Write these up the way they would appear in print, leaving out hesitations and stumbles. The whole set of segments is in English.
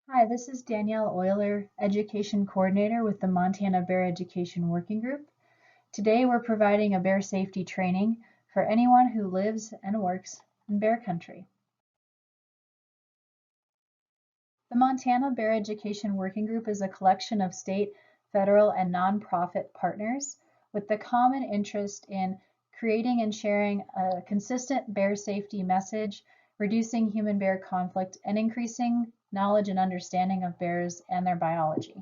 Hi, this is Danielle Euler, Education Coordinator with the Montana Bear Education Working Group. Today we're providing a bear safety training for anyone who lives and works in bear country. The Montana Bear Education Working Group is a collection of state, federal, and nonprofit partners with the common interest in creating and sharing a consistent bear safety message, reducing human-bear conflict, and increasing knowledge and understanding of bears and their biology.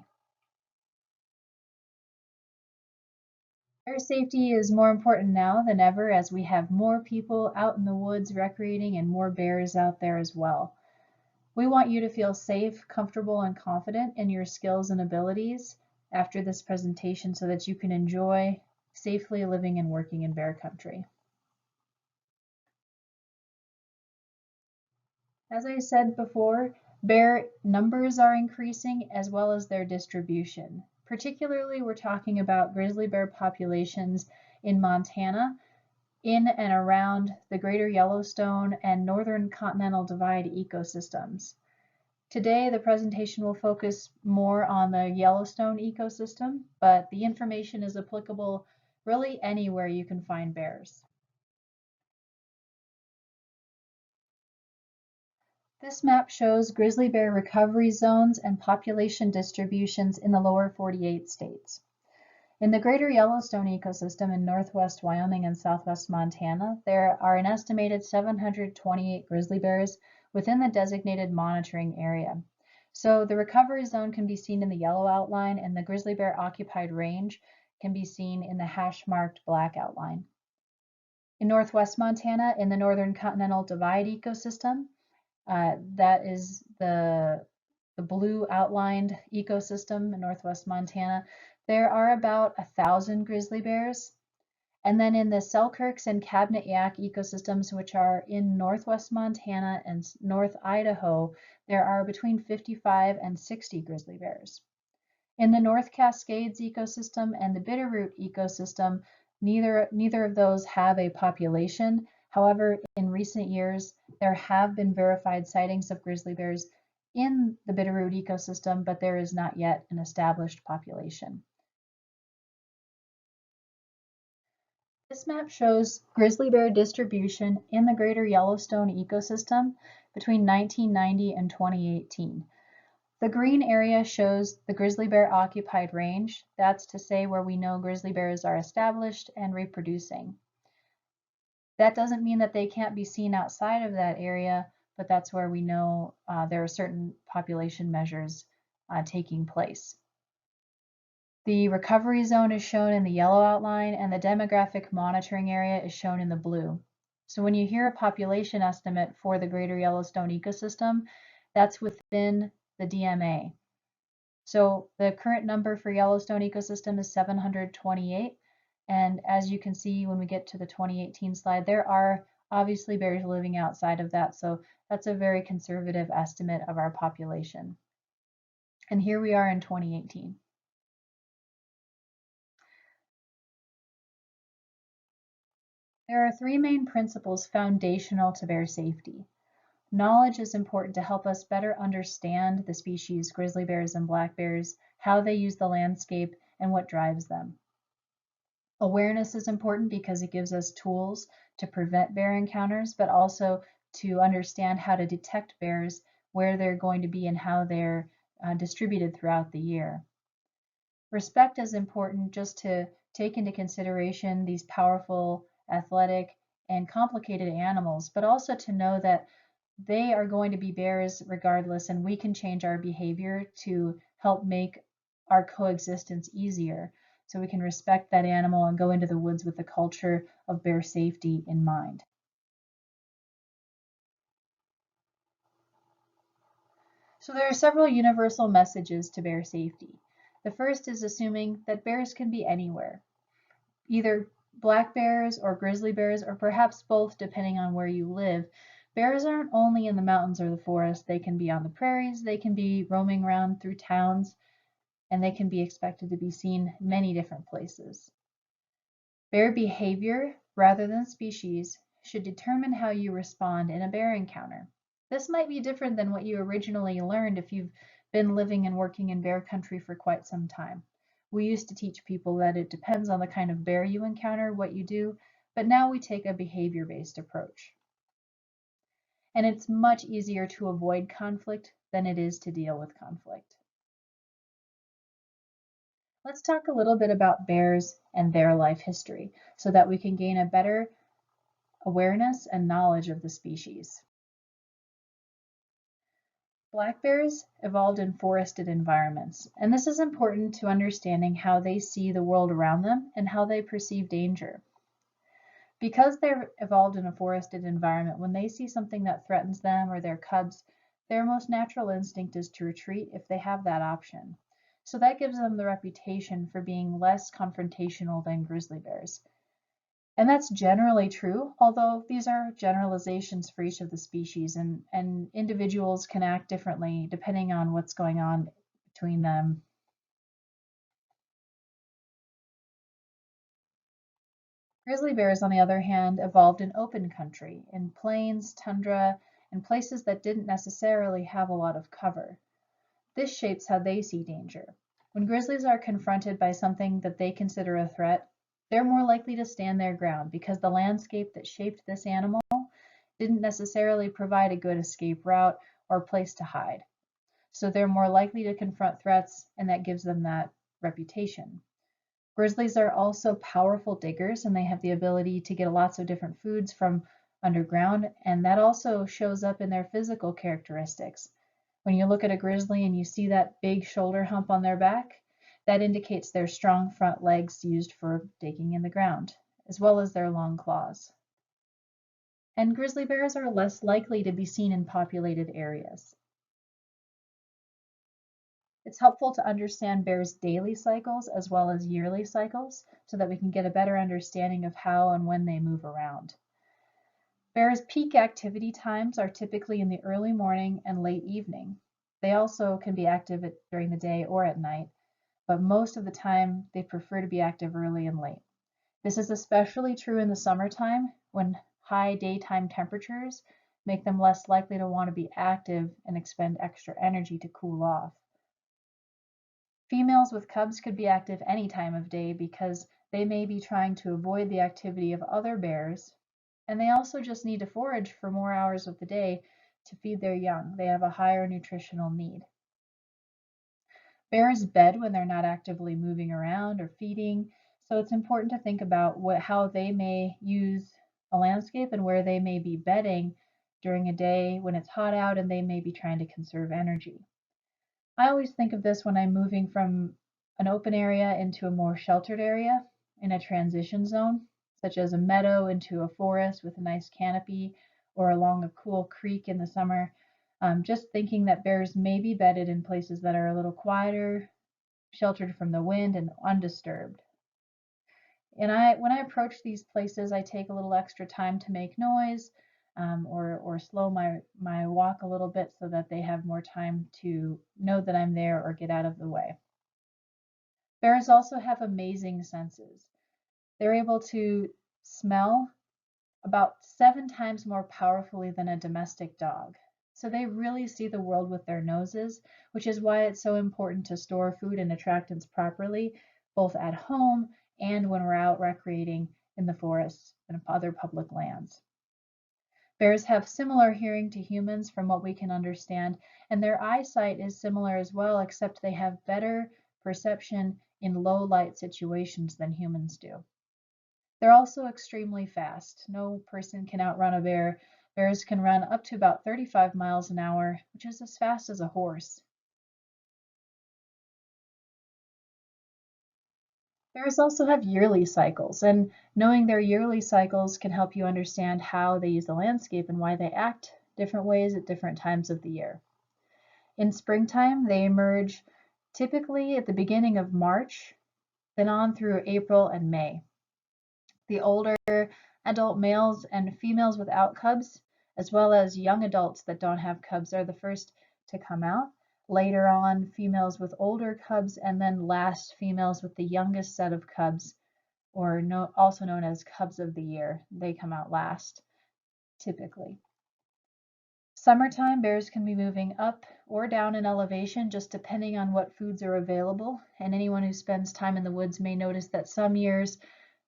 Bear safety is more important now than ever as we have more people out in the woods recreating and more bears out there as well. We want you to feel safe, comfortable, and confident in your skills and abilities after this presentation so that you can enjoy safely living and working in bear country. As I said before, bear numbers are increasing as well as their distribution. Particularly, we're talking about grizzly bear populations in Montana, in and around the Greater Yellowstone and Northern Continental Divide ecosystems. Today, the presentation will focus more on the Yellowstone ecosystem, but the information is applicable really anywhere you can find bears. This map shows grizzly bear recovery zones and population distributions in the lower 48 states. In the Greater Yellowstone ecosystem in northwest Wyoming and southwest Montana, there are an estimated 728 grizzly bears within the designated monitoring area. So the recovery zone can be seen in the yellow outline, and the grizzly bear occupied range can be seen in the hash-marked black outline. In northwest Montana, in the Northern Continental Divide ecosystem, that is the blue outlined ecosystem in northwest Montana, there are about 1,000 grizzly bears. And then in the Selkirks and Cabinet Yaak ecosystems, which are in northwest Montana and North Idaho, there are between 55 and 60 grizzly bears. In the North Cascades ecosystem and the Bitterroot ecosystem, neither of those have a population. However, in recent years, there have been verified sightings of grizzly bears in the Bitterroot ecosystem, but there is not yet an established population. This map shows grizzly bear distribution in the Greater Yellowstone ecosystem between 1990 and 2018. The green area shows the grizzly bear occupied range. That's to say where we know grizzly bears are established and reproducing. That doesn't mean that they can't be seen outside of that area, but that's where we know there are certain population measures taking place. The recovery zone is shown in the yellow outline, and the demographic monitoring area is shown in the blue. So when you hear a population estimate for the Greater Yellowstone ecosystem, that's within the DMA. So the current number for Yellowstone ecosystem is 728. And as you can see when we get to the 2018 slide, there are obviously bears living outside of that. So that's a very conservative estimate of our population. And here we are in 2018. There are three main principles foundational to bear safety. Knowledge is important to help us better understand the species grizzly bears and black bears, how they use the landscape, and what drives them. Awareness is important because it gives us tools to prevent bear encounters, but also to understand how to detect bears, where they're going to be, and how they're distributed throughout the year. Respect is important just to take into consideration these powerful, athletic, and complicated animals, but also to know that they are going to be bears regardless, and we can change our behavior to help make our coexistence easier. So we can respect that animal and go into the woods with the culture of bear safety in mind. So there are several universal messages to bear safety. The first is assuming that bears can be anywhere, either black bears or grizzly bears, or perhaps both depending on where you live. Bears aren't only in the mountains or the forest, they can be on the prairies, they can be roaming around through towns, and they can be expected to be seen many different places. Bear behavior, rather than species, should determine how you respond in a bear encounter. This might be different than what you originally learned if you've been living and working in bear country for quite some time. We used to teach people that it depends on the kind of bear you encounter, what you do, but now we take a behavior-based approach. And it's much easier to avoid conflict than it is to deal with conflict. Let's talk a little bit about bears and their life history so that we can gain a better awareness and knowledge of the species. Black bears evolved in forested environments, and this is important to understanding how they see the world around them and how they perceive danger. Because they're evolved in a forested environment, when they see something that threatens them or their cubs, their most natural instinct is to retreat if they have that option. So that gives them the reputation for being less confrontational than grizzly bears. And that's generally true, although these are generalizations for each of the species, and individuals can act differently depending on what's going on between them. Grizzly bears, on the other hand, evolved in open country, in plains, tundra, and places that didn't necessarily have a lot of cover. This shapes how they see danger. When grizzlies are confronted by something that they consider a threat, they're more likely to stand their ground because the landscape that shaped this animal didn't necessarily provide a good escape route or place to hide. So they're more likely to confront threats, and that gives them that reputation. Grizzlies are also powerful diggers, and they have the ability to get lots of different foods from underground, and that also shows up in their physical characteristics. When you look at a grizzly and you see that big shoulder hump on their back, that indicates their strong front legs used for digging in the ground, as well as their long claws. And grizzly bears are less likely to be seen in populated areas. It's helpful to understand bears' daily cycles as well as yearly cycles so that we can get a better understanding of how and when they move around. Bears' peak activity times are typically in the early morning and late evening. They also can be active during the day or at night, but most of the time they prefer to be active early and late. This is especially true in the summertime when high daytime temperatures make them less likely to want to be active and expend extra energy to cool off. Females with cubs could be active any time of day because they may be trying to avoid the activity of other bears, and they also just need to forage for more hours of the day to feed their young. They have a higher nutritional need. Bears bed when they're not actively moving around or feeding, so it's important to think about how they may use a landscape and where they may be bedding during a day when it's hot out and they may be trying to conserve energy. I always think of this when I'm moving from an open area into a more sheltered area in a transition zone, such as a meadow into a forest with a nice canopy or along a cool creek in the summer. Just thinking that bears may be bedded in places that are a little quieter, sheltered from the wind, and undisturbed. And when I approach these places, I take a little extra time to make noise, or slow my walk a little bit so that they have more time to know that I'm there or get out of the way. Bears also have amazing senses. They're able to smell about 7 times more powerfully than a domestic dog. So they really see the world with their noses, which is why it's so important to store food and attractants properly, both at home and when we're out recreating in the forests and other public lands. Bears have similar hearing to humans from what we can understand, and their eyesight is similar as well, except they have better perception in low light situations than humans do. They're also extremely fast. No person can outrun a bear. Bears can run up to about 35 miles an hour, which is as fast as a horse. Bears also have yearly cycles, and knowing their yearly cycles can help you understand how they use the landscape and why they act different ways at different times of the year. In springtime, they emerge typically at the beginning of March, then on through April and May. The older adult males and females without cubs, as well as young adults that don't have cubs, are the first to come out. Later on, females with older cubs, and then last, females with the youngest set of cubs, or also known as cubs of the year. They come out last, typically. Summertime, bears can be moving up or down in elevation just depending on what foods are available. And anyone who spends time in the woods may notice that some years,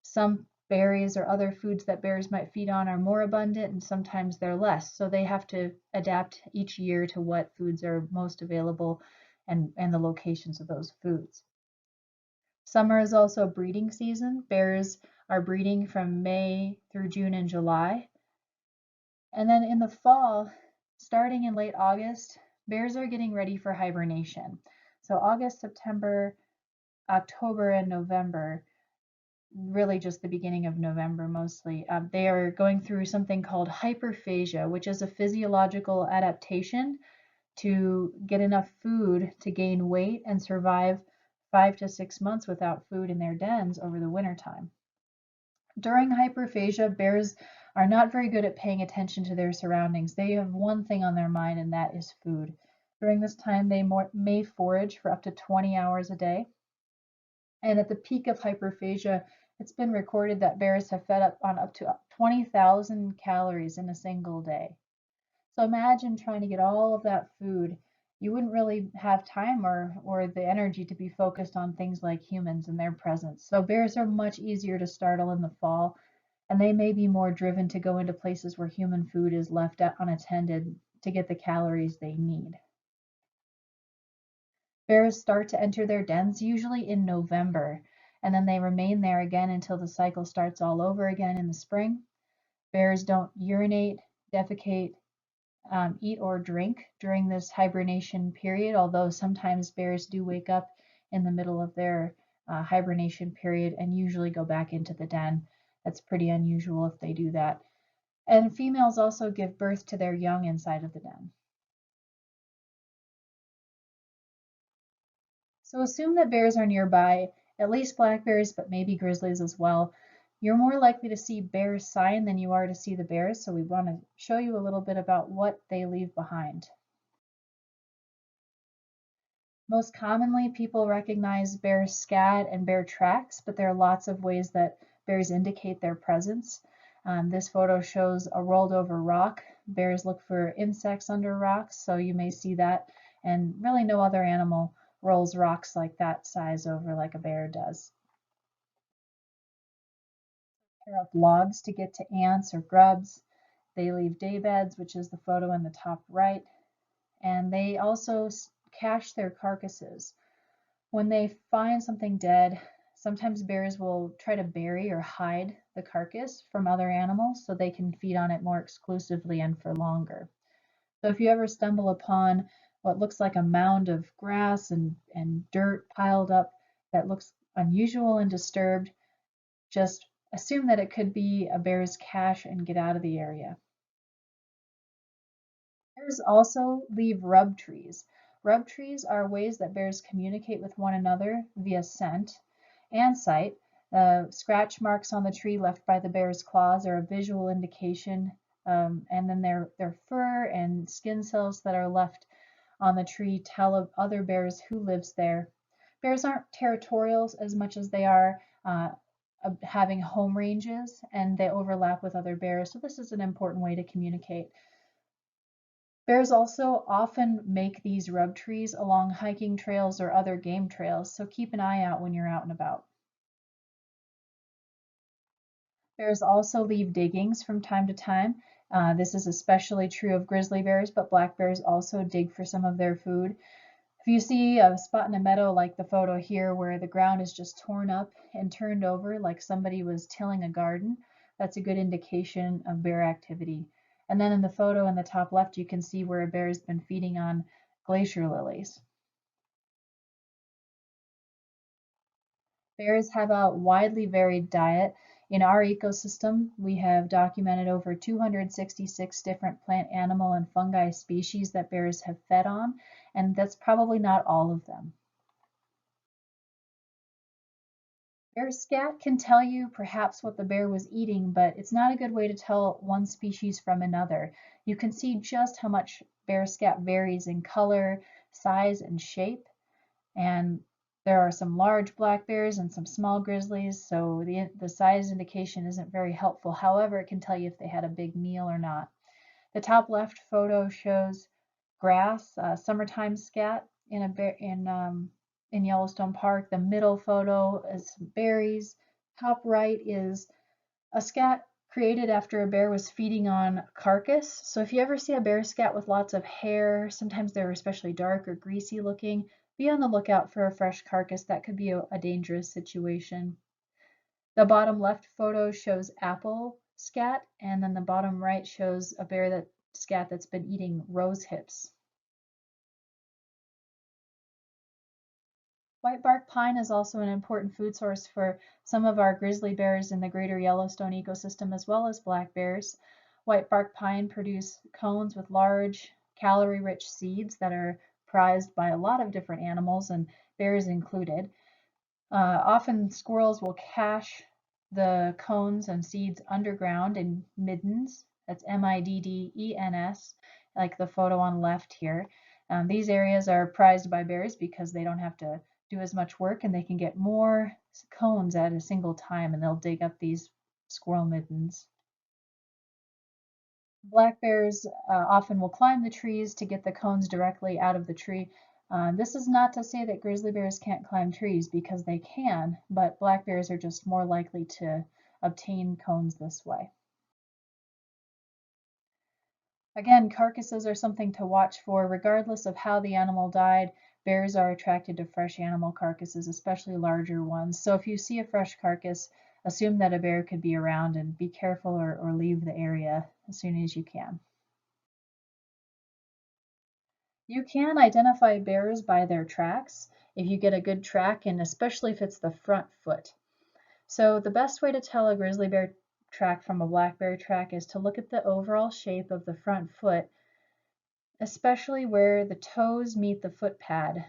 some berries or other foods that bears might feed on are more abundant and sometimes they're less. So they have to adapt each year to what foods are most available and the locations of those foods. Summer is also breeding season. Bears are breeding from May through June and July. And then in the fall, starting in late August, bears are getting ready for hibernation. So August, September, October, and November, really just the beginning of November mostly, they are going through something called hyperphagia, which is a physiological adaptation to get enough food to gain weight and survive 5 to 6 months without food in their dens over the wintertime. During hyperphagia, bears are not very good at paying attention to their surroundings. They have one thing on their mind, and that is food. During this time, they may forage for up to 20 hours a day. And at the peak of hyperphagia, it's been recorded that bears have fed up on up to 20,000 calories in a single day. So imagine trying to get all of that food. You wouldn't really have time or the energy to be focused on things like humans and their presence. So bears are much easier to startle in the fall, and they may be more driven to go into places where human food is left unattended to get the calories they need. Bears start to enter their dens usually in November, and then they remain there again until the cycle starts all over again in the spring. Bears don't urinate, defecate, eat or drink during this hibernation period, although sometimes bears do wake up in the middle of their hibernation period and usually go back into the den. That's pretty unusual if they do that. And females also give birth to their young inside of the den. So assume that bears are nearby, at least black bears, but maybe grizzlies as well. You're more likely to see bear sign than you are to see the bears, so we want to show you a little bit about what they leave behind. Most commonly, people recognize bear scat and bear tracks, but there are lots of ways that bears indicate their presence. This photo shows a rolled over rock. Bears look for insects under rocks, so you may see that, and really no other animal rolls rocks like that size over like a bear does. Tear up logs to get to ants or grubs. They leave day beds, which is the photo in the top right, and they also cache their carcasses. When they find something dead, sometimes bears will try to bury or hide the carcass from other animals so they can feed on it more exclusively and for longer. So if you ever stumble upon what looks like a mound of grass and dirt piled up that looks unusual and disturbed, just assume that it could be a bear's cache and get out of the area. Bears also leave rub trees. Rub trees are ways that bears communicate with one another via scent and sight. Scratch marks on the tree left by the bear's claws are a visual indication, and then their fur and skin cells that are left on the tree tell of other bears who lives there. Bears aren't territorial as much as they are having home ranges, and they overlap with other bears, so this is an important way to communicate. Bears also often make these rub trees along hiking trails or other game trails, so keep an eye out when you're out and about. Bears also leave diggings from time to time. This is especially true of grizzly bears, but black bears also dig for some of their food. If you see a spot in a meadow like the photo here where the ground is just torn up and turned over like somebody was tilling a garden, that's a good indication of bear activity. And then in the photo in the top left, you can see where a bear has been feeding on glacier lilies. Bears have a widely varied diet. In our ecosystem, we have documented over 266 different plant, animal, and fungi species that bears have fed on, and that's probably not all of them. Bear scat can tell you perhaps what the bear was eating, but it's not a good way to tell one species from another. You can see just how much bear scat varies in color, size, and shape. And there are some large black bears and some small grizzlies, so the size indication isn't very helpful. However, it can tell you if they had a big meal or not. The top left photo shows grass, summertime scat in Yellowstone Park. The middle photo is berries. Top right is a scat created after a bear was feeding on a carcass. So if you ever see a bear scat with lots of hair, sometimes they're especially dark or greasy looking, be on the lookout for a fresh carcass. That could be a dangerous situation. The bottom left photo shows apple scat, and then the bottom right shows a scat that's been eating rose hips. Whitebark pine is also an important food source for some of our grizzly bears in the greater Yellowstone ecosystem, as well as black bears. Whitebark pine produce cones with large calorie-rich seeds that are prized by a lot of different animals, and bears included. Often squirrels will cache the cones and seeds underground in middens. That's middens, like the photo on the left here. These areas are prized by bears because they don't have to do as much work and they can get more cones at a single time, and they'll dig up these squirrel middens. Black bears often will climb the trees to get the cones directly out of the tree. This is not to say that grizzly bears can't climb trees, because they can, but black bears are just more likely to obtain cones this way. Again, carcasses are something to watch for. Regardless of how the animal died, bears are attracted to fresh animal carcasses, especially larger ones. So if you see a fresh carcass, assume that a bear could be around, and be careful or leave the area as soon as you can. You can identify bears by their tracks if you get a good track, and especially if it's the front foot. So the best way to tell a grizzly bear track from a black bear track is to look at the overall shape of the front foot, especially where the toes meet the foot pad.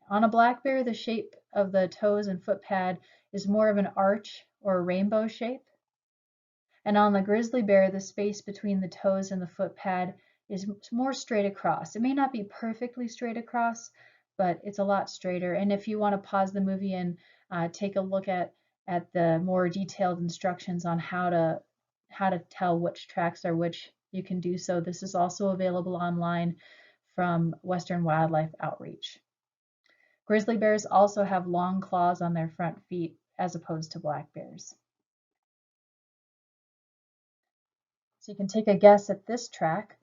On a black bear, the shape of the toes and foot pad is more of an arch or a rainbow shape. And on the grizzly bear, the space between the toes and the foot pad is more straight across. It may not be perfectly straight across, but it's a lot straighter. And if you want to pause the movie and take a look at the more detailed instructions on how to tell which tracks are which, you can do so. This is also available online from Western Wildlife Outreach. Grizzly bears also have long claws on their front feet as opposed to black bears. So you can take a guess at this track.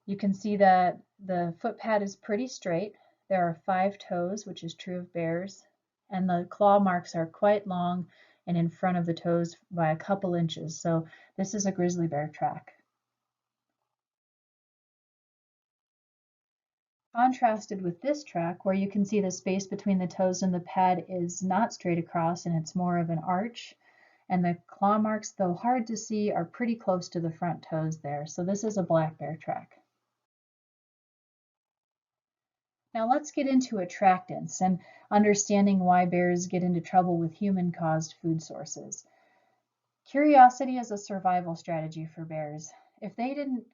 You can see that the foot pad is pretty straight. There are 5 toes, which is true of bears, and the claw marks are quite long and in front of the toes by a couple inches. So this is a grizzly bear track. Contrasted with this track, where you can see the space between the toes and the pad is not straight across and it's more of an arch, and the claw marks, though hard to see, are pretty close to the front toes there. So this is a black bear track. Now let's get into attractants and understanding why bears get into trouble with human-caused food sources. Curiosity is a survival strategy for bears. If they didn't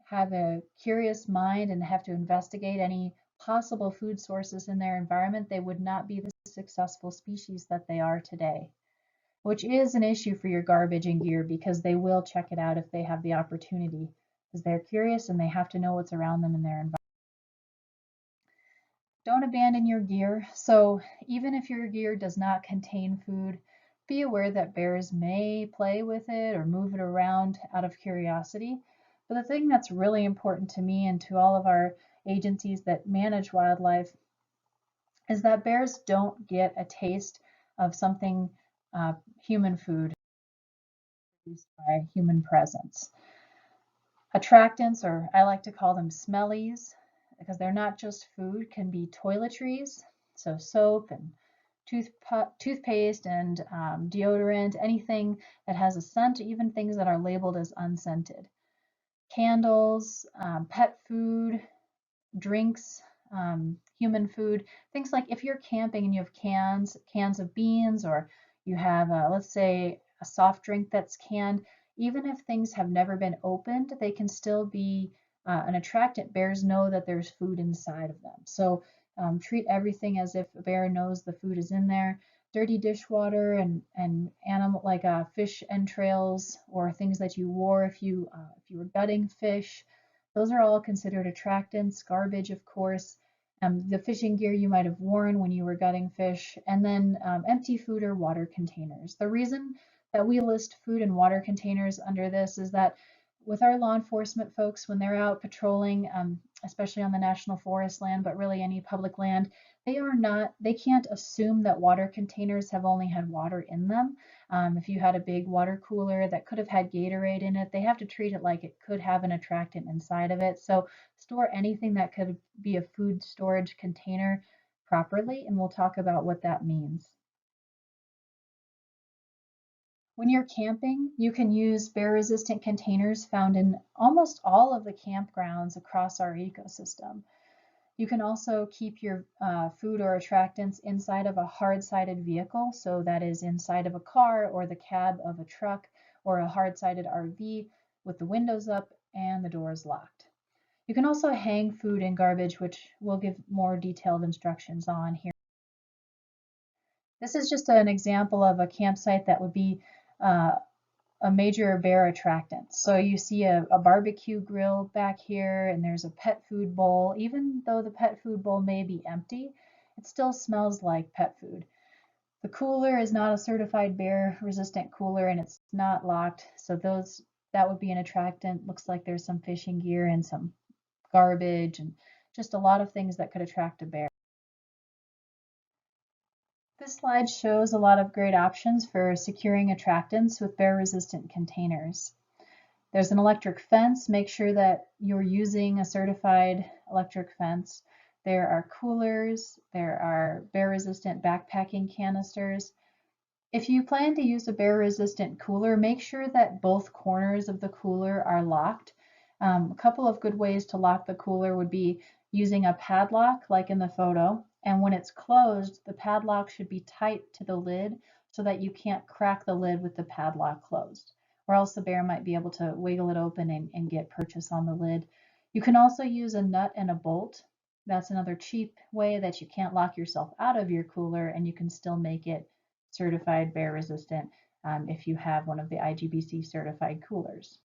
have a curious mind and have to investigate any possible food sources in their environment, they would not be the successful species that they are today, which is an issue for your garbage and gear, because they will check it out if they have the opportunity, because they're curious and they have to know what's around them in their environment. Don't abandon your gear. So even if your gear does not contain food, be aware that bears may play with it or move it around out of curiosity. But the thing that's really important to me and to all of our agencies that manage wildlife is that bears don't get a taste of something human food produced by human presence. Attractants, or I like to call them smellies, because they're not just food, can be toiletries, so soap and toothpaste and deodorant, anything that has a scent, even things that are labeled as unscented. Candles, pet food, drinks, human food, things like if you're camping and you have cans of beans, or you have, let's say, a soft drink that's canned, even if things have never been opened, they can still be an attractant. Bears know that there's food inside of them. So treat everything as if a bear knows the food is in there. Dirty dishwater and animal like fish entrails, or things that you wore if you were gutting fish, Those are all considered attractants, garbage, of course, the fishing gear you might have worn when you were gutting fish, and then empty food or water containers. The reason that we list food and water containers under this is that with our law enforcement folks, when they're out patrolling, especially on the national forest land, but really any public land, they can't assume that water containers have only had water in them. If you had a big water cooler that could have had Gatorade in it, they have to treat it like it could have an attractant inside of it. So store anything that could be a food storage container properly, and we'll talk about what that means. When you're camping, you can use bear resistant containers found in almost all of the campgrounds across our ecosystem. You can also keep your food or attractants inside of a hard-sided vehicle, so that is inside of a car or the cab of a truck or a hard-sided RV with the windows up and the doors locked. You can also hang food and garbage, which we'll give more detailed instructions on here. This is just an example of a campsite that would be uh, a major bear attractant. So you see a barbecue grill back here, and there's a pet food bowl. Even though the pet food bowl may be empty, it still smells like pet food. The cooler is not a certified bear resistant cooler, and it's not locked. So that would be an attractant. Looks like there's some fishing gear and some garbage and just a lot of things that could attract a bear. This slide shows a lot of great options for securing attractants with bear-resistant containers. There's an electric fence. Make sure that you're using a certified electric fence. There are coolers. There are bear-resistant backpacking canisters. If you plan to use a bear-resistant cooler, make sure that both corners of the cooler are locked. A couple of good ways to lock the cooler would be using a padlock, like in the photo, and when it's closed, the padlock should be tight to the lid so that you can't crack the lid with the padlock closed, or else the bear might be able to wiggle it open and get purchase on the lid. You can also use a nut and a bolt. That's another cheap way that you can't lock yourself out of your cooler and you can still make it certified bear resistant if you have one of the IGBC certified coolers.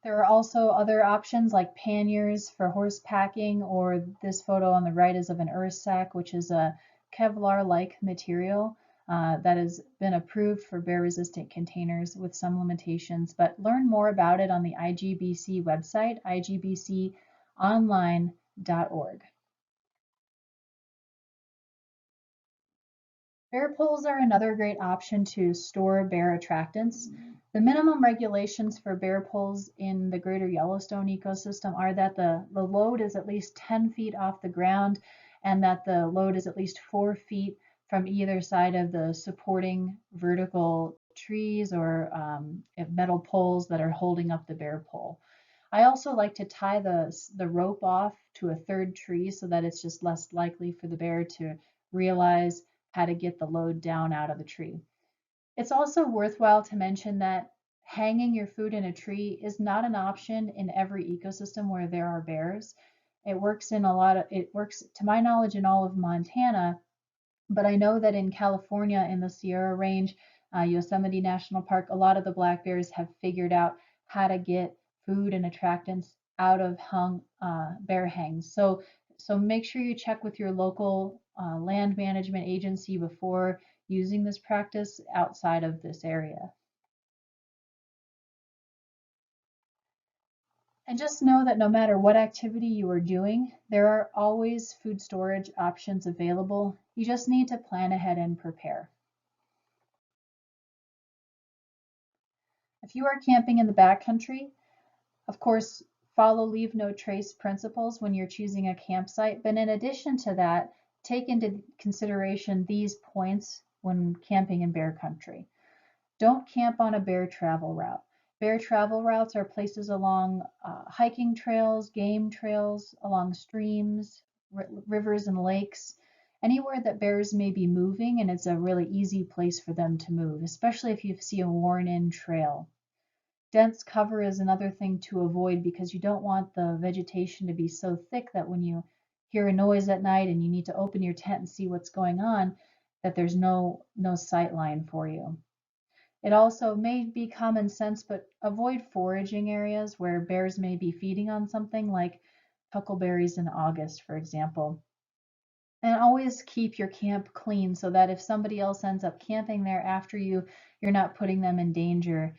There are also other options like panniers for horse packing, or this photo on the right is of an earth sack, which is a Kevlar-like material that has been approved for bear-resistant containers with some limitations, but learn more about it on the IGBC website, igbconline.org. Bear poles are another great option to store bear attractants. The minimum regulations for bear poles in the greater Yellowstone ecosystem are that the load is at least 10 feet off the ground and that the load is at least 4 feet from either side of the supporting vertical trees or metal poles that are holding up the bear pole. I also like to tie the rope off to a third tree so that it's just less likely for the bear to realize how to get the load down out of the tree. It's also worthwhile to mention that hanging your food in a tree is not an option in every ecosystem where there are bears. It works to my knowledge in all of Montana, but I know that in California, in the Sierra Range, Yosemite National Park, a lot of the black bears have figured out how to get food and attractants out of hung bear hangs. So make sure you check with your local land management agency before using this practice outside of this area. And just know that no matter what activity you are doing, there are always food storage options available. You just need to plan ahead and prepare. If you are camping in the backcountry, of course, follow leave no trace principles when you're choosing a campsite. But in addition to that, take into consideration these points when camping in bear country. Don't camp on a bear travel route. Bear travel routes are places along hiking trails, game trails, along streams, rivers, and lakes, anywhere that bears may be moving, and it's a really easy place for them to move, especially if you see a worn-in trail. Dense cover is another thing to avoid because you don't want the vegetation to be so thick that when you hear a noise at night and you need to open your tent and see what's going on, that there's no sight line for you. It also may be common sense, but avoid foraging areas where bears may be feeding on something like huckleberries in August, for example. And always keep your camp clean so that if somebody else ends up camping there after you, you're not putting them in danger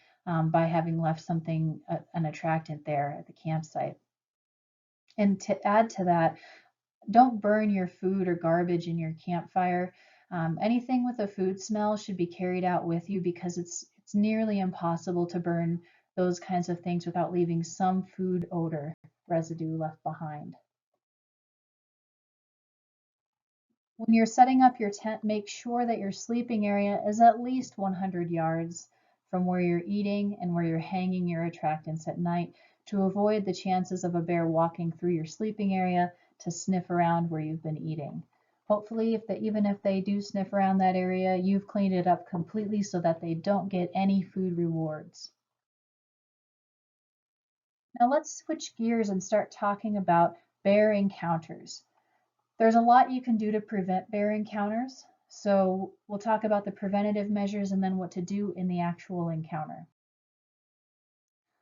by having left something, an attractant there at the campsite. And to add to that, don't burn your food or garbage in your campfire. Anything with a food smell should be carried out with you because it's nearly impossible to burn those kinds of things without leaving some food odor residue left behind. When you're setting up your tent, make sure that your sleeping area is at least 100 yards from where you're eating and where you're hanging your attractants at night to avoid the chances of a bear walking through your sleeping area to sniff around where you've been eating. Hopefully, even if they do sniff around that area, you've cleaned it up completely so that they don't get any food rewards. Now let's switch gears and start talking about bear encounters. There's a lot you can do to prevent bear encounters. So we'll talk about the preventative measures and then what to do in the actual encounter.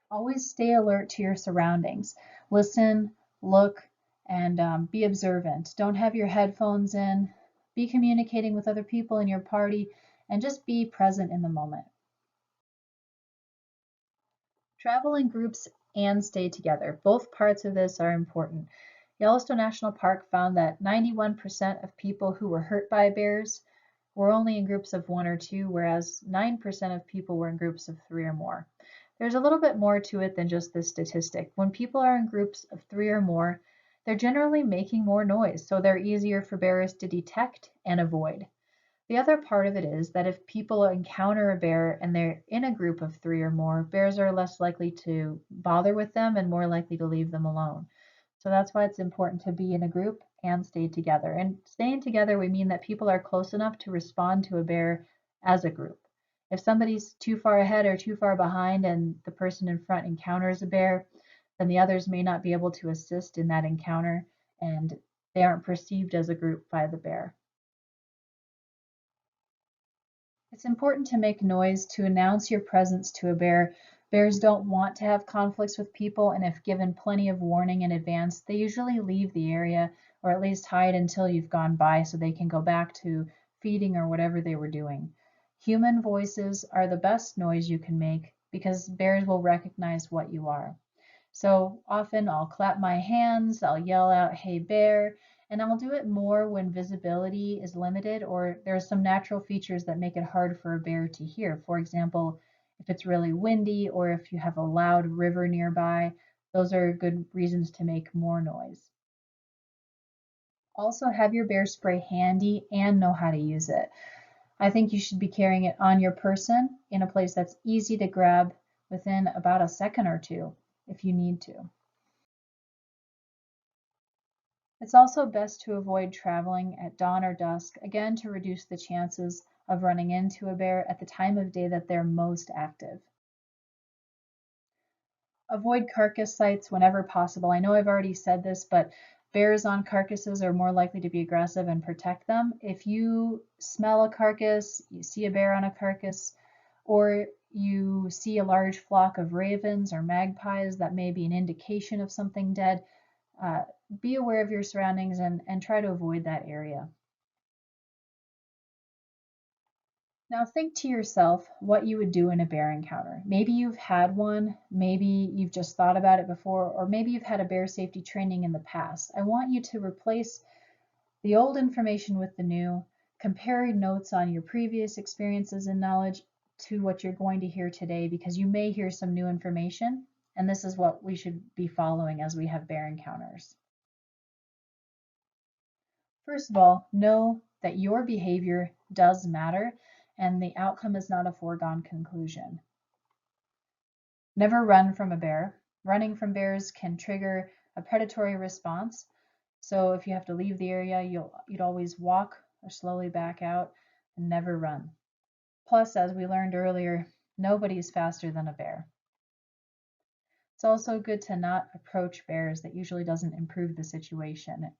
Always stay alert to your surroundings. Listen, look, and be observant. Don't have your headphones in. Be communicating with other people in your party and just be present in the moment. Travel in groups and stay together. Both parts of this are important. Yellowstone National Park found that 91% of people who were hurt by bears were only in groups of one or two, whereas 9% of people were in groups of three or more. There's a little bit more to it than just this statistic. When people are in groups of three or more, they're generally making more noise, so they're easier for bears to detect and avoid. The other part of it is that if people encounter a bear and they're in a group of three or more, bears are less likely to bother with them and more likely to leave them alone. So that's why it's important to be in a group and stay together. And staying together, we mean that people are close enough to respond to a bear as a group. If somebody's too far ahead or too far behind and the person in front encounters a bear, then the others may not be able to assist in that encounter and they aren't perceived as a group by the bear. It's important to make noise to announce your presence to a bear. Bears don't want to have conflicts with people, and if given plenty of warning in advance, they usually leave the area or at least hide until you've gone by so they can go back to feeding or whatever they were doing. Human voices are the best noise you can make because bears will recognize what you are. So often I'll clap my hands, I'll yell out, "Hey bear," and I'll do it more when visibility is limited or there are some natural features that make it hard for a bear to hear. For example, if it's really windy or if you have a loud river nearby, those are good reasons to make more noise. Also, have your bear spray handy and know how to use it. I think you should be carrying it on your person in a place that's easy to grab within about a second or two if you need to. It's also best to avoid traveling at dawn or dusk, again to reduce the chances of running into a bear at the time of day that they're most active. Avoid carcass sites whenever possible. I know I've already said this, but bears on carcasses are more likely to be aggressive and protect them. If you smell a carcass, you see a bear on a carcass, or you see a large flock of ravens or magpies, that may be an indication of something dead. Uh, be aware of your surroundings and try to avoid that area. Now think to yourself what you would do in a bear encounter. Maybe you've had one, maybe you've just thought about it before, or maybe you've had a bear safety training in the past. I want you to replace the old information with the new, compare notes on your previous experiences and knowledge to what you're going to hear today because you may hear some new information, and this is what we should be following as we have bear encounters. First of all, know that your behavior does matter and the outcome is not a foregone conclusion. Never run from a bear. Running from bears can trigger a predatory response. So if you have to leave the area, you'd always walk or slowly back out and never run. Plus, as we learned earlier, nobody's faster than a bear. It's also good to not approach bears. That usually doesn't improve the situation.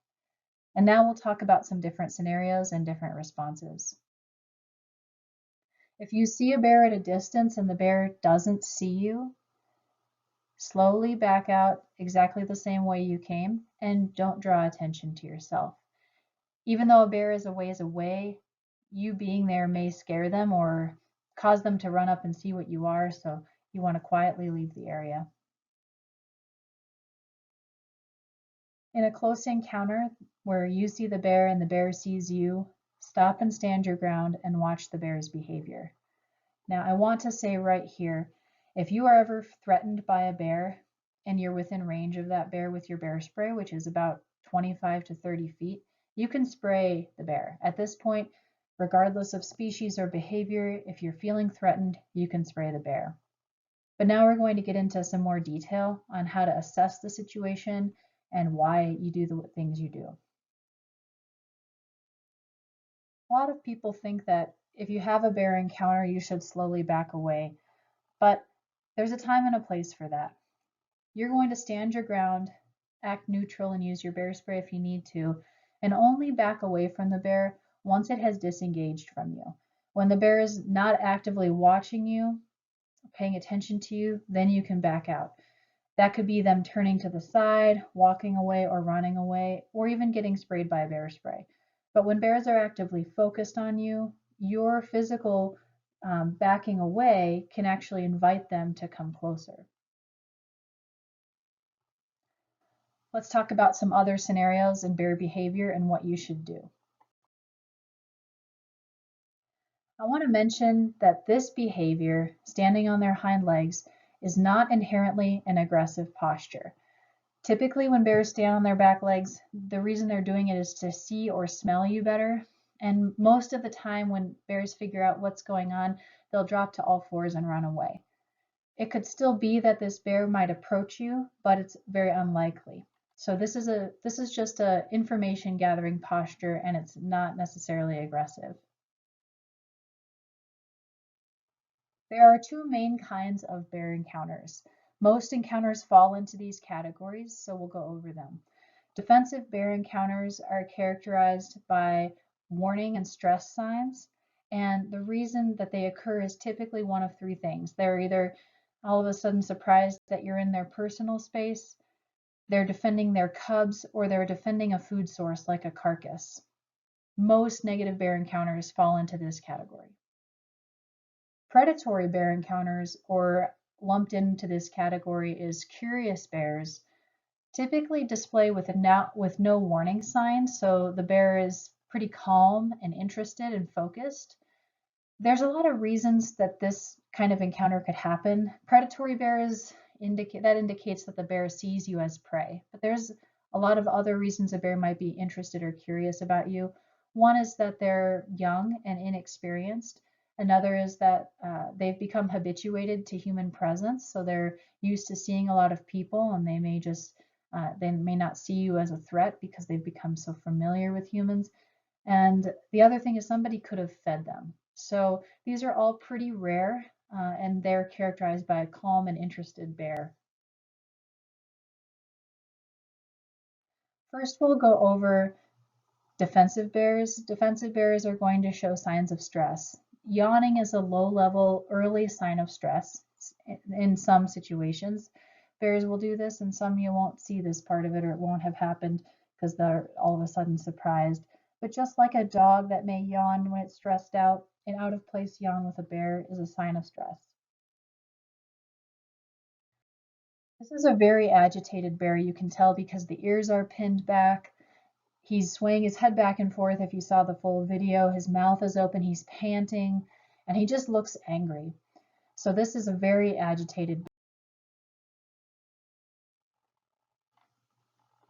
And now we'll talk about some different scenarios and different responses. If you see a bear at a distance and the bear doesn't see you, slowly back out exactly the same way you came and don't draw attention to yourself. Even though a bear is a ways away, you being there may scare them or cause them to run up and see what you are, so you want to quietly leave the area. In a close encounter where you see the bear and the bear sees you, stop and stand your ground and watch the bear's behavior. Now, I want to say right here, if you are ever threatened by a bear and you're within range of that bear with your bear spray, which is about 25 to 30 feet, you can spray the bear. At this point, regardless of species or behavior, if you're feeling threatened, you can spray the bear. But now we're going to get into some more detail on how to assess the situation and why you do the things you do. A lot of people think that if you have a bear encounter, you should slowly back away, but there's a time and a place for that. You're going to stand your ground, act neutral, and use your bear spray if you need to, and only back away from the bear once it has disengaged from you. When the bear is not actively watching you, paying attention to you, then you can back out. That could be them turning to the side, walking away, or running away, or even getting sprayed by a bear spray. But when bears are actively focused on you, your physical backing away can actually invite them to come closer. Let's talk about some other scenarios in bear behavior and what you should do. I want to mention that this behavior, standing on their hind legs, is not inherently an aggressive posture. Typically, when bears stand on their back legs, the reason they're doing it is to see or smell you better. And most of the time, when bears figure out what's going on, they'll drop to all fours and run away. It could still be that this bear might approach you, but it's very unlikely. So this is just a information gathering posture, and it's not necessarily aggressive. There are two main kinds of bear encounters. Most encounters fall into these categories, so we'll go over them. Defensive bear encounters are characterized by warning and stress signs, and the reason that they occur is typically one of three things. They're either all of a sudden surprised that you're in their personal space, they're defending their cubs, or they're defending a food source like a carcass. Most negative bear encounters fall into this category. Predatory bear encounters, or lumped into this category, is curious bears, typically display with no warning signs, so the bear is pretty calm and interested and focused. There's a lot of reasons that this kind of encounter could happen. Predatory bears indicates that the bear sees you as prey, but there's a lot of other reasons a bear might be interested or curious about you. One is that they're young and inexperienced. Another is that they've become habituated to human presence, so they're used to seeing a lot of people, and they may not see you as a threat because they've become so familiar with humans. And the other thing is somebody could have fed them. So these are all pretty rare, and they're characterized by a calm and interested bear. First, we'll go over defensive bears. Defensive bears are going to show signs of stress. Yawning is a low-level early sign of stress in some situations. Bears will do this, and some you won't see this part of it, or it won't have happened because they're all of a sudden surprised. But just like a dog that may yawn when it's stressed out, an out-of-place yawn with a bear is a sign of stress. This is a very agitated bear. You can tell because the ears are pinned back. He's swaying his head back and forth. If you saw the full video, his mouth is open, he's panting, and he just looks angry. So this is a very agitated bear.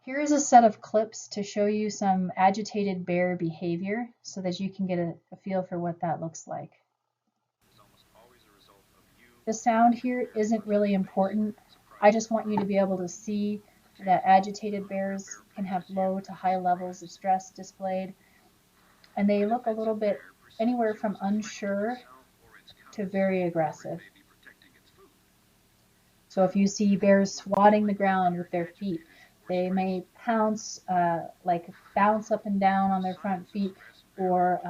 Here is a set of clips to show you some agitated bear behavior so that you can get a feel for what that looks like. The sound here isn't really important. I just want you to be able to see that agitated bears can have low to high levels of stress displayed, and they look a little bit anywhere from unsure to very aggressive. So if you see bears swatting the ground with their feet, they may pounce, like bounce up and down on their front feet, or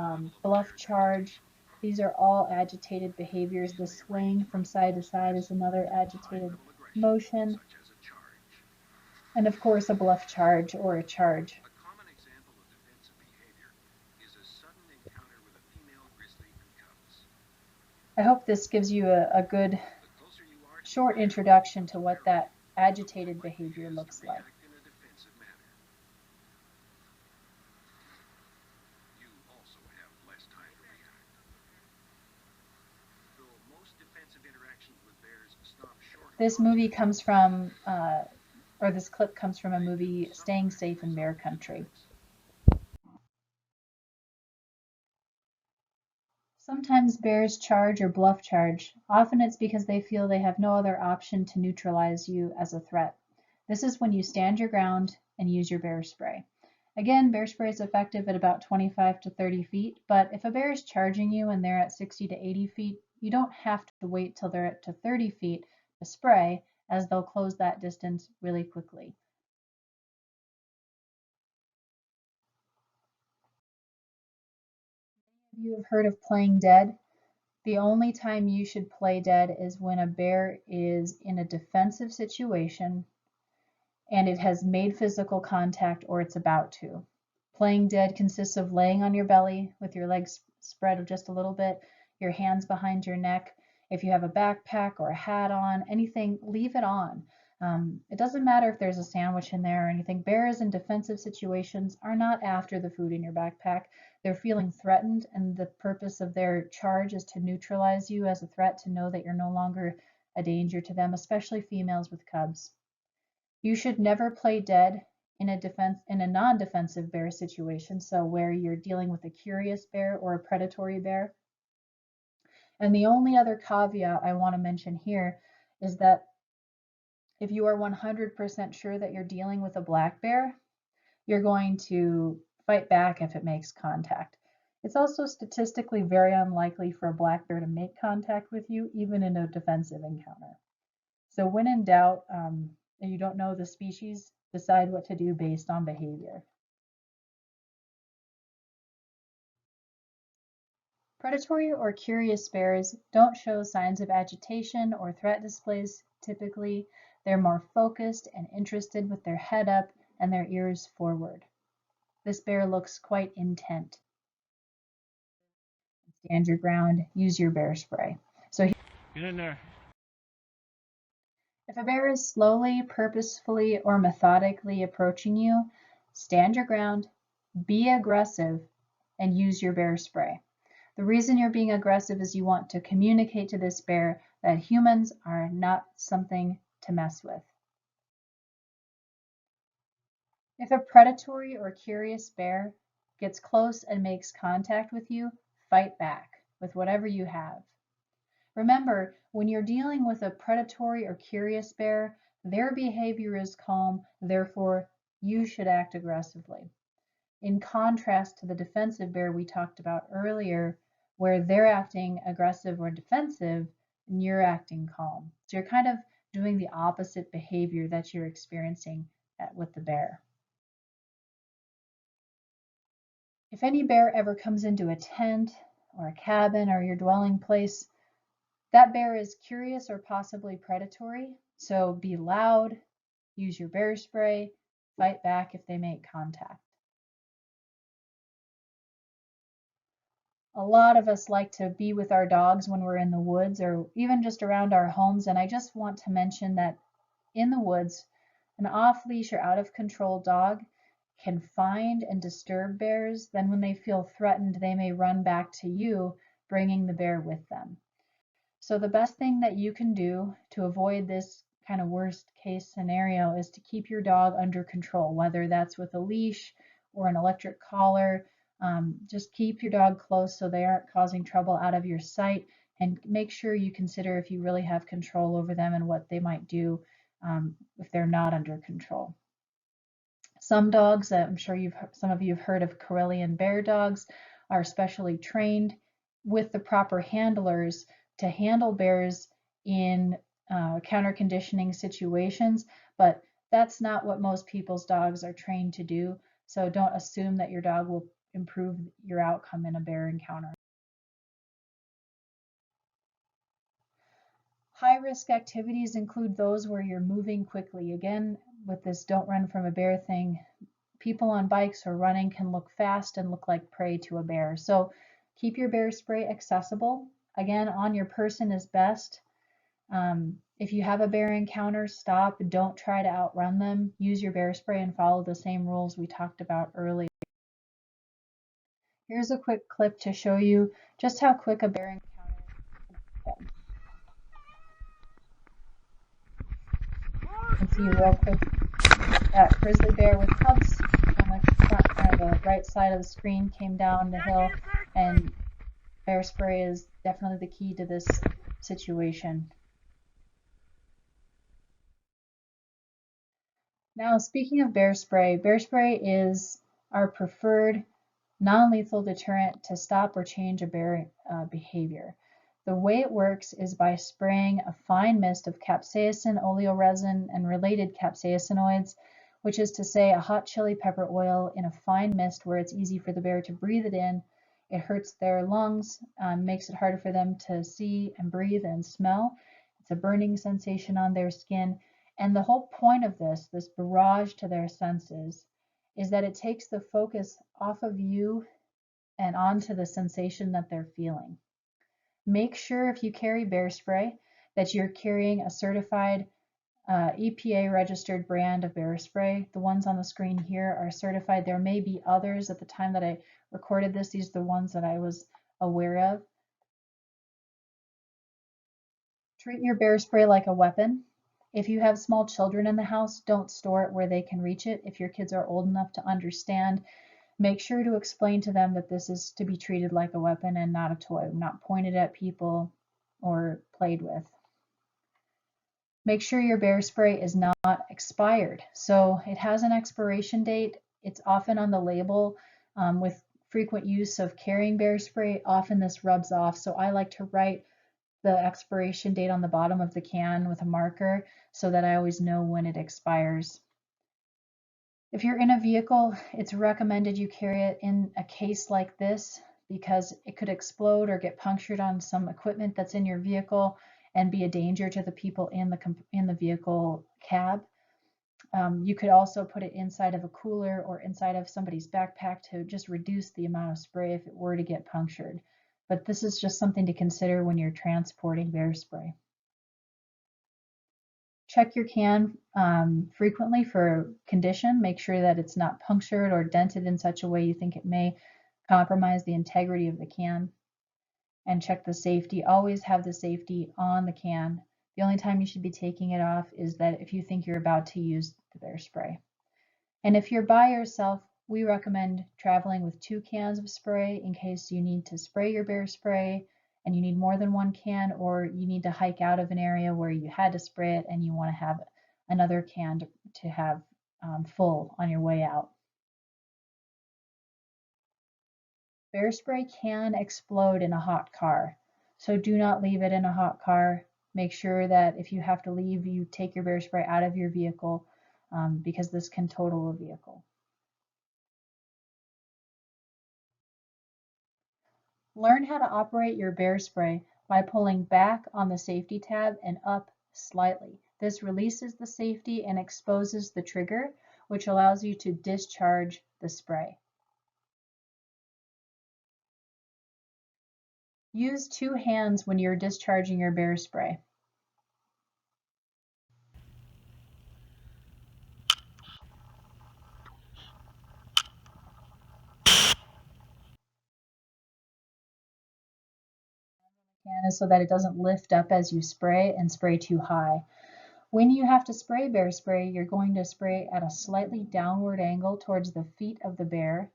bluff charge. These are all agitated behaviors. The swaying from side to side is another agitated motion. And of course, a bluff charge or a charge. I hope this gives you a good short introduction to what that agitated behavior looks like. This movie comes from, or this clip comes from a movie, Staying Safe in Bear Country. Sometimes bears charge or bluff charge. Often it's because they feel they have no other option to neutralize you as a threat. This is when you stand your ground and use your bear spray. Again, bear spray is effective at about 25 to 30 feet, but if a bear is charging you and they're at 60 to 80 feet, you don't have to wait till they're at to 30 feet to spray, as they'll close that distance really quickly. You have heard of playing dead. The only time you should play dead is when a bear is in a defensive situation and it has made physical contact or it's about to. Playing dead consists of laying on your belly with your legs spread just a little bit, your hands behind your neck. If you have a backpack or a hat on, anything, leave it on. It doesn't matter if there's a sandwich in there or anything. Bears in defensive situations are not after the food in your backpack. They're feeling threatened, and the purpose of their charge is to neutralize you as a threat, to know that you're no longer a danger to them, especially females with cubs. You should never play dead in a non-defensive bear situation, so where you're dealing with a curious bear or a predatory bear. And the only other caveat I want to mention here is that if you are 100% sure that you're dealing with a black bear, you're going to fight back if it makes contact. It's also statistically very unlikely for a black bear to make contact with you, even in a defensive encounter. So when in doubt, and you don't know the species, decide what to do based on behavior. Predatory or curious bears don't show signs of agitation or threat displays typically. They're more focused and interested with their head up and their ears forward. This bear looks quite intent. Stand your ground, use your bear spray. So Get in there. if a bear is slowly, purposefully, or methodically approaching you, stand your ground, be aggressive, and use your bear spray. The reason you're being aggressive is you want to communicate to this bear that humans are not something to mess with. If a predatory or curious bear gets close and makes contact with you, fight back with whatever you have. Remember, when you're dealing with a predatory or curious bear, their behavior is calm, therefore you should act aggressively. In contrast to the defensive bear we talked about earlier, where they're acting aggressive or defensive and you're acting calm. So you're kind of doing the opposite behavior that you're experiencing with the bear. If any bear ever comes into a tent or a cabin or your dwelling place, that bear is curious or possibly predatory. So be loud, use your bear spray, fight back if they make contact. A lot of us like to be with our dogs when we're in the woods or even just around our homes. And I just want to mention that in the woods, an off-leash or out-of-control dog can find and disturb bears. Then when they feel threatened, they may run back to you, bringing the bear with them. So the best thing that you can do to avoid this kind of worst case scenario is to keep your dog under control, whether that's with a leash or an electric collar. Just keep your dog close so they aren't causing trouble out of your sight, and make sure you consider if you really have control over them and what they might do if they're not under control. Some dogs, I'm sure some of you have heard of Karelian bear dogs, are specially trained with the proper handlers to handle bears in counter conditioning situations, but that's not what most people's dogs are trained to do. So don't assume that your dog will improve your outcome in a bear encounter. High-risk activities include those where you're moving quickly. Again, with this don't run from a bear thing, people on bikes or running can look fast and look like prey to a bear. So keep your bear spray accessible. Again, on your person is best. If you have a bear encounter, stop. Don't try to outrun them. Use your bear spray and follow the same rules we talked about earlier. Here's a quick clip to show you just how quick a bear encounter can be. You can see real quick that grizzly bear with cubs on the right side of the screen came down the hill, and bear spray is definitely the key to this situation. Now, speaking of bear spray is our preferred non-lethal deterrent to stop or change a bear behavior. The way it works is by spraying a fine mist of capsaicin, oleoresin, and related capsaicinoids, which is to say a hot chili pepper oil in a fine mist where it's easy for the bear to breathe it in. It hurts their lungs, makes it harder for them to see and breathe and smell. It's a burning sensation on their skin. And the whole point of this barrage to their senses, is that it takes the focus off of you and onto the sensation that they're feeling. Make sure if you carry bear spray that you're carrying a certified EPA registered brand of bear spray. The ones on the screen here are certified. There may be others. At the time that I recorded this, these are the ones that I was aware of. Treat your bear spray like a weapon. If you have small children in the house, don't store it where they can reach it. If your kids are old enough to understand, make sure to explain to them that this is to be treated like a weapon and not a toy, not pointed at people or played with. Make sure your bear spray is not expired. So it has an expiration date. It's often on the label. With frequent use of carrying bear spray, often this rubs off. So I like to write the expiration date on the bottom of the can with a marker so that I always know when it expires. If you're in a vehicle, it's recommended you carry it in a case like this because it could explode or get punctured on some equipment that's in your vehicle and be a danger to the people in the vehicle cab. You could also put it inside of a cooler or inside of somebody's backpack to just reduce the amount of spray if it were to get punctured. But this is just something to consider when you're transporting bear spray. Check your can frequently for condition. Make sure that it's not punctured or dented in such a way you think it may compromise the integrity of the can. And check the safety. Always have the safety on the can. The only time you should be taking it off is that if you think you're about to use the bear spray. And if you're by yourself, we recommend traveling with 2 cans of spray in case you need to spray your bear spray and you need more than 1 can, or you need to hike out of an area where you had to spray it and you want to have another can to have full on your way out. Bear spray can explode in a hot car, so do not leave it in a hot car. Make sure that if you have to leave, you take your bear spray out of your vehicle because this can total a vehicle. Learn how to operate your bear spray by pulling back on the safety tab and up slightly. This releases the safety and exposes the trigger, which allows you to discharge the spray. Use 2 hands when you're discharging your bear spray. So that it doesn't lift up as you spray and spray too high. When you have to spray bear spray, you're going to spray at a slightly downward angle towards the feet of the bear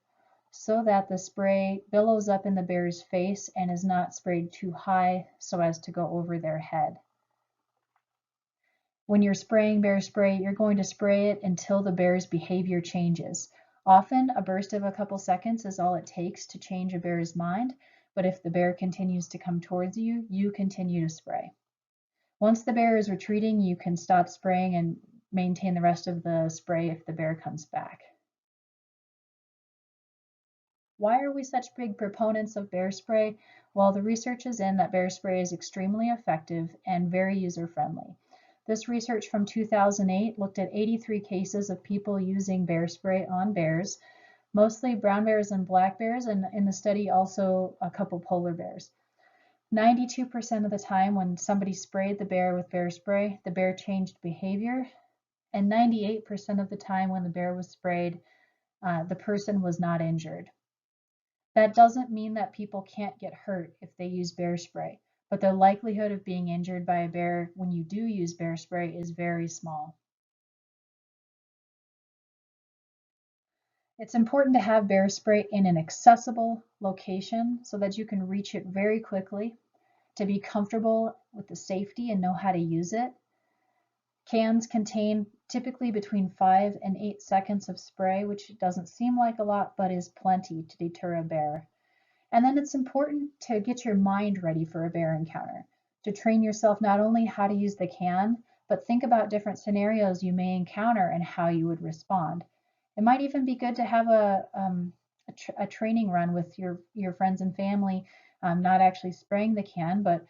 so that the spray billows up in the bear's face and is not sprayed too high so as to go over their head. When you're spraying bear spray, you're going to spray it until the bear's behavior changes. Often, a burst of a couple seconds is all it takes to change a bear's mind, but if the bear continues to come towards you, you continue to spray. Once the bear is retreating, you can stop spraying and maintain the rest of the spray if the bear comes back. Why are we such big proponents of bear spray? Well, the research is in that bear spray is extremely effective and very user-friendly. This research from 2008 looked at 83 cases of people using bear spray on bears, mostly brown bears and black bears, and in the study also a couple polar bears. 92% of the time when somebody sprayed the bear with bear spray, the bear changed behavior, and 98% of the time when the bear was sprayed, the person was not injured. That doesn't mean that people can't get hurt if they use bear spray, but the likelihood of being injured by a bear when you do use bear spray is very small. It's important to have bear spray in an accessible location so that you can reach it very quickly, to be comfortable with the safety and know how to use it. Cans contain typically between 5 and 8 seconds of spray, which doesn't seem like a lot, but is plenty to deter a bear. And then it's important to get your mind ready for a bear encounter, to train yourself not only how to use the can, but think about different scenarios you may encounter and how you would respond. It might even be good to have a training run with your friends and family, not actually spraying the can, but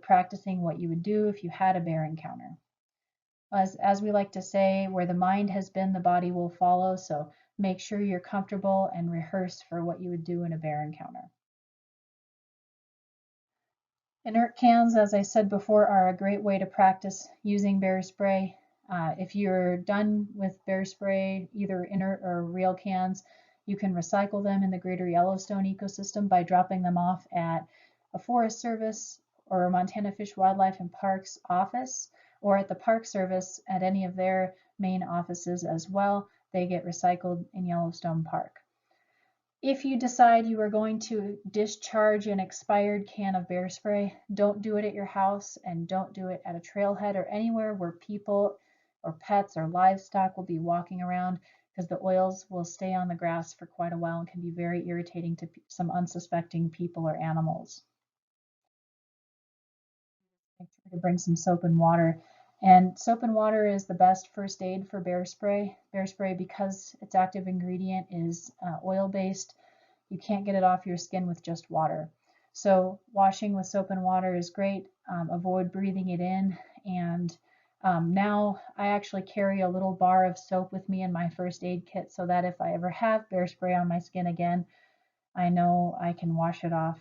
practicing what you would do if you had a bear encounter. As we like to say, where the mind has been, the body will follow. So make sure you're comfortable and rehearse for what you would do in a bear encounter. Inert cans, as I said before, are a great way to practice using bear spray. If you're done with bear spray, either inert or real cans, you can recycle them in the Greater Yellowstone ecosystem by dropping them off at a Forest Service or a Montana Fish, Wildlife and Parks office, or at the Park Service at any of their main offices as well. They get recycled in Yellowstone Park. If you decide you are going to discharge an expired can of bear spray, don't do it at your house and don't do it at a trailhead or anywhere where people or pets or livestock will be walking around, because the oils will stay on the grass for quite a while and can be very irritating to some unsuspecting people or animals. Make sure to bring some soap and water. And soap and water is the best first aid for bear spray. Bear spray, because its active ingredient is oil-based, you can't get it off your skin with just water. So washing with soap and water is great. Avoid breathing it in. And now I actually carry a little bar of soap with me in my first aid kit so that if I ever have bear spray on my skin again, I know I can wash it off,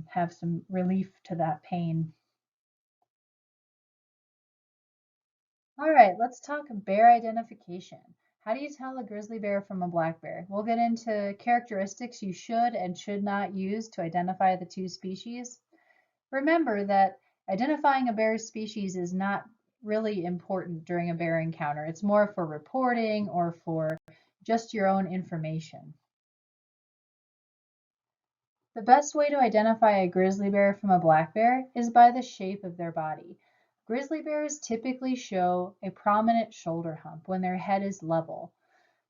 have some relief to that pain. All right, let's talk bear identification. How do you tell a grizzly bear from a black bear? We'll get into characteristics you should and should not use to identify the two species. Remember that identifying a bear's species is not really important during a bear encounter. It's more for reporting or for just your own information. The best way to identify a grizzly bear from a black bear is by the shape of their body. Grizzly bears typically show a prominent shoulder hump when their head is level.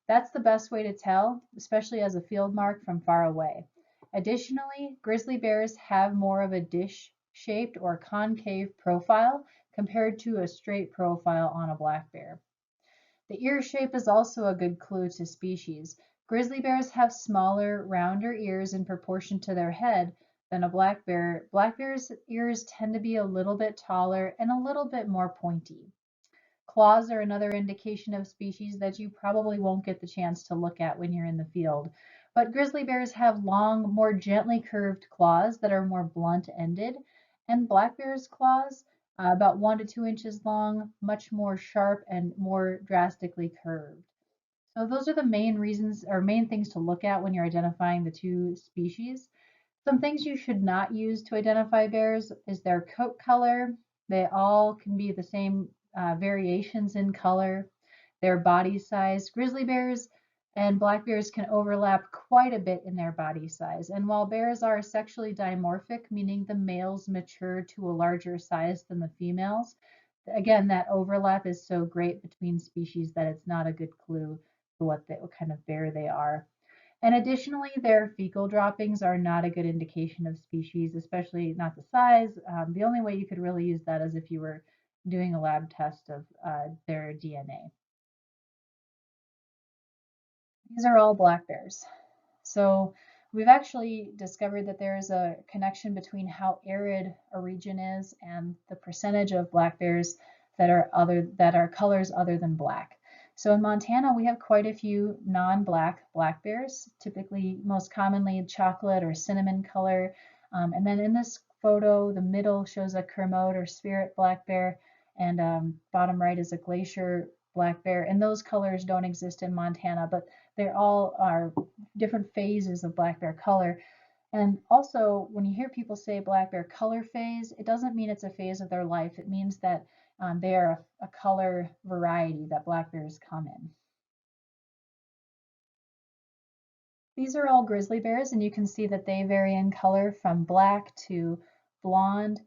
That's the best way to tell, especially as a field mark from far away. Additionally, grizzly bears have more of a dish-shaped or concave profile compared to a straight profile on a black bear. The ear shape is also a good clue to species. Grizzly bears have smaller, rounder ears in proportion to their head than a black bear. Black bears' ears tend to be a little bit taller and a little bit more pointy. Claws are another indication of species that you probably won't get the chance to look at when you're in the field. But grizzly bears have long, more gently curved claws that are more blunt-ended, and black bears' claws, about 1 to 2 inches long, much more sharp and more drastically curved. So those are the main reasons or main things to look at when you're identifying the two species. Some things you should not use to identify bears is their coat color. They all can be the same variations in color. Their body size. Grizzly bears and black bears can overlap quite a bit in their body size. And while bears are sexually dimorphic, meaning the males mature to a larger size than the females, again, that overlap is so great between species that it's not a good clue to what kind of bear they are. And additionally, their fecal droppings are not a good indication of species, especially not the size. The only way you could really use that is if you were doing a lab test of their DNA. These are all black bears. So We've actually discovered that there is a connection between how arid a region is and the percentage of black bears that are colors other than black. So in Montana, we have quite a few non-black black bears, typically most commonly chocolate or cinnamon color. And then in this photo, the middle shows a Kermode or spirit black bear, and bottom right is a glacier black bear. And those colors don't exist in Montana, but they all are different phases of black bear color. And also, when you hear people say black bear color phase, it doesn't mean it's a phase of their life. It means that they are a color variety that black bears come in. These are all grizzly bears, and you can see that they vary in color from black to blonde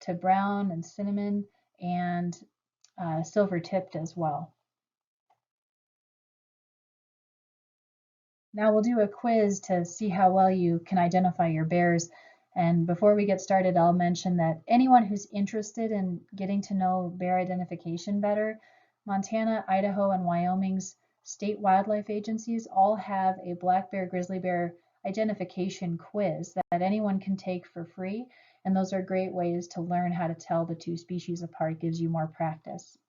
to brown and cinnamon and silver tipped as well. Now we'll do a quiz to see how well you can identify your bears. And before we get started, I'll mention that anyone who's interested in getting to know bear identification better, Montana, Idaho, and Wyoming's state wildlife agencies all have a black bear, grizzly bear identification quiz that anyone can take for free. And those are great ways to learn how to tell the two species apart, gives you more practice.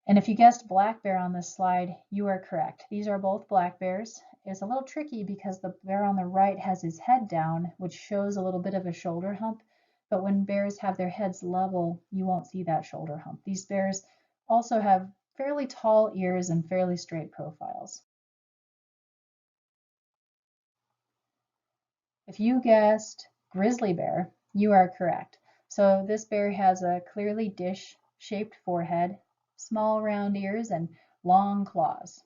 And if you guessed black bear on this slide, you are correct. These are both black bears. It's a little tricky because the bear on the right has his head down, which shows a little bit of a shoulder hump. But when bears have their heads level, you won't see that shoulder hump. These bears also have fairly tall ears and fairly straight profiles. If you guessed grizzly bear, you are correct. So this bear has a clearly dish-shaped forehead, small round ears, and long claws.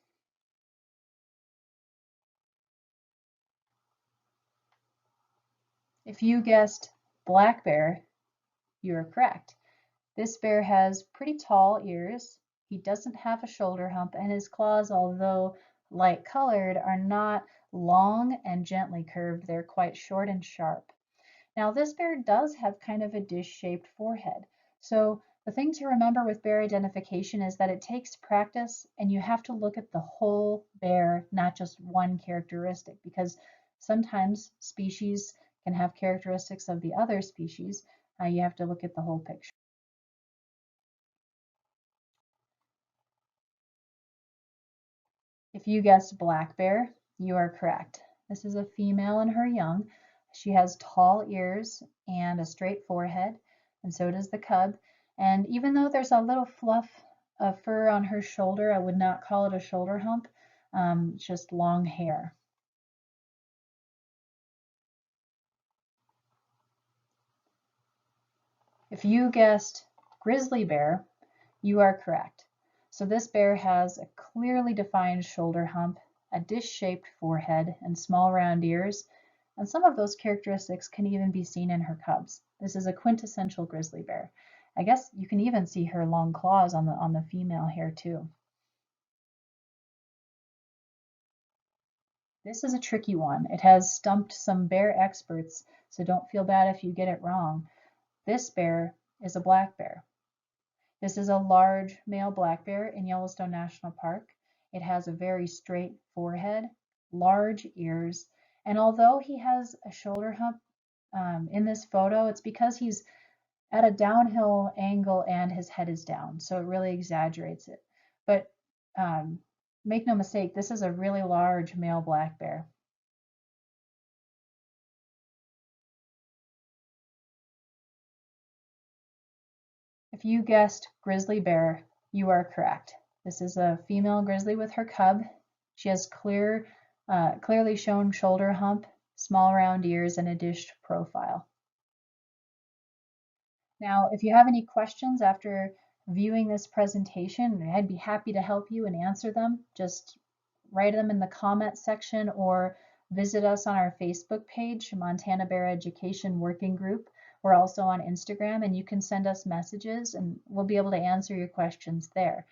If you guessed black bear, you are correct. This bear has pretty tall ears. He doesn't have a shoulder hump, and his claws, although light colored, are not long and gently curved. They're quite short and sharp. Now, this bear does have kind of a dish-shaped forehead. So the thing to remember with bear identification is that it takes practice, and you have to look at the whole bear, not just one characteristic, because sometimes species can have characteristics of the other species. You have to look at the whole picture. If you guessed black bear, you are correct. This is a female and her young. She has tall ears and a straight forehead, and so does the cub. And even though there's a little fluff of fur on her shoulder, I would not call it a shoulder hump, just long hair. If you guessed grizzly bear, you are correct. So this bear has a clearly defined shoulder hump, a dish-shaped forehead, and small round ears, and some of those characteristics can even be seen in her cubs. This is a quintessential grizzly bear. I guess you can even see her long claws on the female here too. This is a tricky one. It has stumped some bear experts, so don't feel bad if you get it wrong. This bear is a black bear. This is a large male black bear in Yellowstone National Park. It has a very straight forehead, large ears, and although he has a shoulder hump in this photo, it's because he's at a downhill angle and his head is down, so it really exaggerates it. But make no mistake, this is a really large male black bear. If you guessed grizzly bear, you are correct. This is a female grizzly with her cub. She has clearly shown shoulder hump, small round ears, and a dished profile. Now, if you have any questions after viewing this presentation, I'd be happy to help you and answer them. Just write them in the comment section or visit us on our Facebook page, Montana Bear Education Working Group. We're also on Instagram, and you can send us messages and we'll be able to answer your questions there.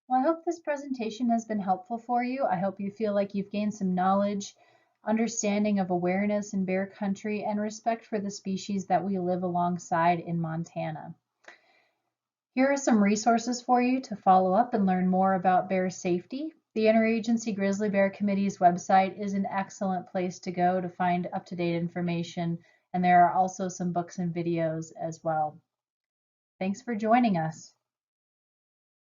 Well, I hope this presentation has been helpful for you. I hope you feel like you've gained some knowledge, understanding of awareness in bear country, and respect for the species that we live alongside in Montana. Here are some resources for you to follow up and learn more about bear safety. The Interagency Grizzly Bear Committee's website is an excellent place to go to find up-to-date information, and there are also some books and videos as well. Thanks for joining us.